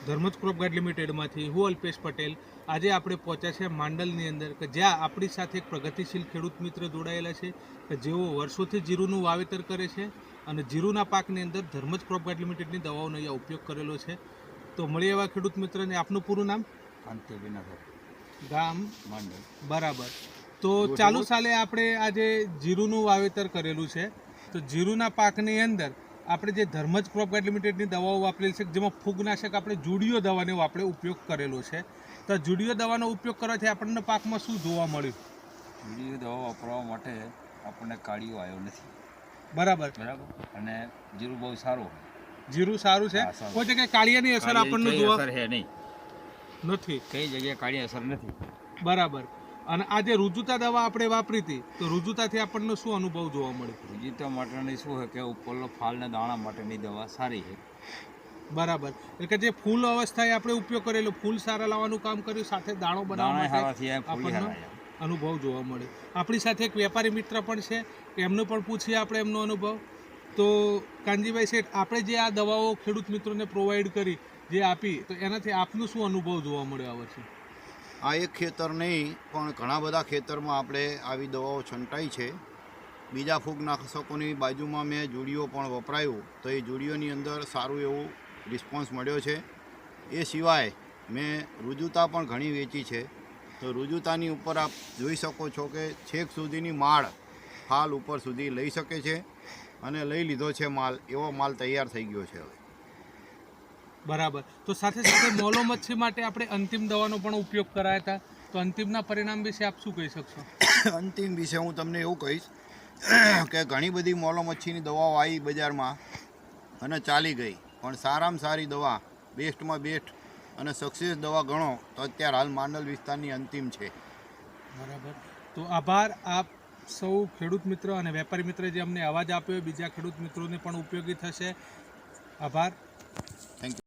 Dharmaj crop guard લિમિટેડમાંથી હું અલ્પેશ પટેલ આજે આપણે પહોંચ્યા છે માંડલની અંદર કે જ્યાં આપણી સાથે એક પ્રગતિશીલ ખેડૂત મિત્ર જોડાયેલા છે કે જેઓ વર્ષોથી જીરુંનું વાવેતર કરે છે અને જીરુંના પાકની અંદર ધર્મજ ક્રોપ ગાર્ડ લિમિટેડની દવાઓનો અહીંયા ઉપયોગ કરેલો છે। તો મળીએ એવા ખેડૂત મિત્રને। આપનું પૂરું નામ? ગામ માંડલ। બરાબર। તો ચાલુ સાલે આપણે આજે જીરુંનું વાવેતર કરેલું છે, તો જીરુંના પાકની અંદર આપણે જે ધર્મજ ક્રોપ ગાર્ડ લિમિટેડની દવાઓ વાપરેલી છે, જેમાં ફૂગનાશક આપણે જુડિયો દવાનો આપણે ઉપયોગ કરેલો છે। તો જુડિયો દવાનો ઉપયોગ કરવાથી આપણને પાકમાં શું જોવા મળ્યું? જુડિયો દવા વાપરવા માટે આપણને કાળીઓ આવ્યો નથી। બરાબર અને જીરું બહુ સારું, જીરું સારું છે, કોઈ જગ્યાએ કાળિયાની અસર આપણને જોવા નથી, કઈ જગ્યાએ કાળી અસર નથી। બરાબર। અને આ જે રુજુતા દવા આપણે વાપરી હતી, તો રુજુતાથી આપણને શું અનુભવ જોવા મળ્યો? રુજુતા માટેની શું છે કે ઉપરનો ફાલને દાણા માટેની દવા સારી છે। બરાબર। એટલે કે જે ફૂલ અવસ્થાએ આપણે ઉપયોગ કરેલો, ફૂલ સારા લાવવાનું કામ કર્યું, સાથે દાણો બનાવવા માટે આપણને અનુભવ જોવા મળે। આપણી સાથે એક વેપારી મિત્ર પણ છે, એમને પણ પૂછીએ આપણે એમનો અનુભવ। તો કાનજીભાઈ શેઠ, આપણે જે આ દવાઓ ખેડૂત મિત્રોને પ્રોવાઈડ કરી, જે આપી, તો એનાથી આપનું શું અનુભવ જોવા મળ્યો આ વર્ષે? આ એક ખેતર નહીં પણ ઘણા બધા ખેતરમાં આપણે આવી દવાઓ છંટાઈ છે। બીજા ફૂગનાશકોની બાજુમાં મેં જુડિયો પણ વપરાયું, તો એ જુડિયોની અંદર સારું એવું રિસ્પોન્સ મળ્યો છે। એ સિવાય મેં રુજુતા પણ ઘણી વેચી છે। તો રુજુતાની ઉપર આપ જોઈ શકો છો કે છેક સુધીની માળ ફાલ ઉપર સુધી લઈ શકે છે, અને લઈ લીધો છે માલ, એવો માલ તૈયાર થઈ ગયો છે હવે। બરાબર। તો સાથે સાથે મોલો મચ્છી માટે આપણે અંતિમ દવાનો પણ ઉપયોગ કરાયા હતા, તો અંતિમના પરિણામ વિશે આપ શું કહી શકશો? અંતિમ વિશે હું તમને એવું કહીશ કે ઘણી બધી મોલો મચ્છીની દવાઓ આવી બજારમાં અને ચાલી ગઈ, પણ સારામાં સારી દવા, બેસ્ટમાં બેસ્ટ અને સક્સેસ દવા ગણો તો અત્યારે હાલ માંડલ વિસ્તારની અંતિમ છે। બરાબર। તો આભાર આપ સૌ ખેડૂત મિત્ર અને વેપારી મિત્ર જે અમને અવાજ આપ્યો, બીજા ખેડૂત મિત્રોને પણ ઉપયોગી થશે। આભાર, થેન્ક યુ।